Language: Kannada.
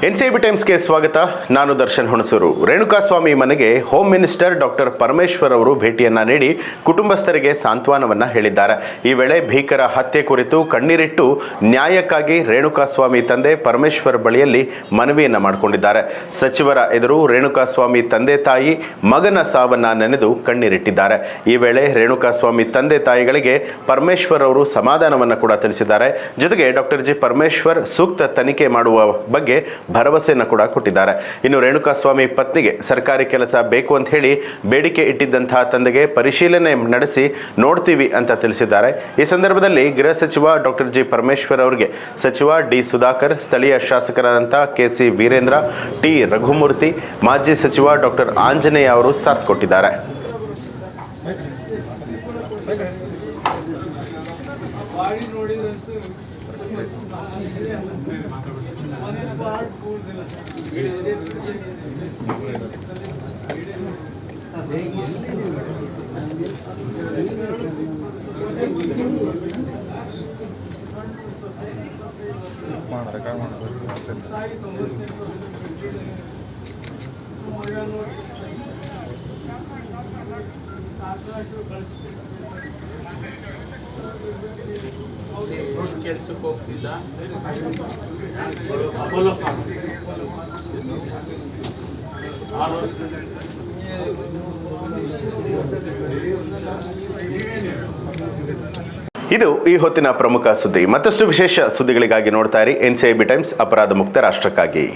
ಎನ್ಸಿಬಿ ಟೈಮ್ಸ್ಗೆ ಸ್ವಾಗತ. ನಾನು ದರ್ಶನ್ ಹುಣಸೂರು. ರೇಣುಕಾಸ್ವಾಮಿ ಮನೆಗೆ ಹೋಮ್ ಮಿನಿಸ್ಟರ್ ಡಾಕ್ಟರ್ ಪರಮೇಶ್ವರ್ ಅವರು ಭೇಟಿಯನ್ನ ನೀಡಿ ಕುಟುಂಬಸ್ಥರಿಗೆ ಸಾಂತ್ವನವನ್ನ ಹೇಳಿದ್ದಾರೆ. ಈ ವೇಳೆ ಭೀಕರ ಹತ್ಯೆ ಕುರಿತು ಕಣ್ಣೀರಿಟ್ಟು ನ್ಯಾಯಕ್ಕಾಗಿ ರೇಣುಕಾಸ್ವಾಮಿ ತಂದೆ ಪರಮೇಶ್ವರ್ ಬಳಿಯಲ್ಲಿ ಮನವಿಯನ್ನ ಮಾಡಿಕೊಂಡಿದ್ದಾರೆ. ಸಚಿವರ ಎದುರು ರೇಣುಕಾಸ್ವಾಮಿ ತಂದೆ ತಾಯಿ ಮಗನ ಸಾವನ್ನ ನೆನೆದು ಕಣ್ಣೀರಿಟ್ಟಿದ್ದಾರೆ. ಈ ವೇಳೆ ರೇಣುಕಾಸ್ವಾಮಿ ತಂದೆ ತಾಯಿಗಳಿಗೆ ಪರಮೇಶ್ವರ್ ಅವರು ಸಮಾಧಾನವನ್ನ ಕೂಡ ತಿಳಿಸಿದ್ದಾರೆ. ಜೊತೆಗೆ ಡಾಕ್ಟರ್ ಜಿ ಪರಮೇಶ್ವರ್ ಸೂಕ್ತ ತನಿಖೆ ಮಾಡುವ ಬಗ್ಗೆ ಭರವಸೆಯನ್ನು ಕೂಡ ಕೊಟ್ಟಿದ್ದಾರೆ. ಇನ್ನು ರೇಣುಕಾಸ್ವಾಮಿ ಪತ್ನಿಗೆ ಸರ್ಕಾರಿ ಕೆಲಸ ಬೇಕು ಅಂತ ಹೇಳಿ ಬೇಡಿಕೆ ಇಟ್ಟಿದ್ದಂತಹ ತಂದೆಗೆ ಪರಿಶೀಲನೆ ನಡೆಸಿ ನೋಡ್ತೀವಿ ಅಂತ ತಿಳಿಸಿದ್ದಾರೆ. ಈ ಸಂದರ್ಭದಲ್ಲಿ ಗೃಹ ಸಚಿವ ಡಾಕ್ಟರ್ ಜಿ ಪರಮೇಶ್ವರ್ ಅವರಿಗೆ ಸಚಿವ ಡಿ ಸುಧಾಕರ್, ಸ್ಥಳೀಯ ಶಾಸಕರಾದಂತಹ ಕೆಸಿ ವೀರೇಂದ್ರ, ಟಿ ರಘುಮೂರ್ತಿ, ಮಾಜಿ ಸಚಿವ ಡಾಕ್ಟರ್ ಆಂಜನೇಯ ಅವರು ಸಾಥ್ ಕೊಟ್ಟಿದ್ದಾರೆ. ಕೆಲಸಕ್ಕೆ ಹೋಗ್ತಿದ್ದ ಅಪೋಲೋ ಫಾರ್ಮ್ 6 ವರ್ಷ. ಇದು ಈ ಹೊತ್ತಿನ ಪ್ರಮುಖ ಸುದ್ದಿ. ಮತ್ತಷ್ಟು ವಿಶೇಷ ಸುದ್ದಿಗಳಿಗಾಗಿ ನೋಡ್ತಾ ಇರಿ ಎನ್ಸಿಬಿ ಟೈಮ್ಸ್, ಅಪರಾಧ ಮುಕ್ತ ರಾಷ್ಟ್ರಕ್ಕಾಗಿ.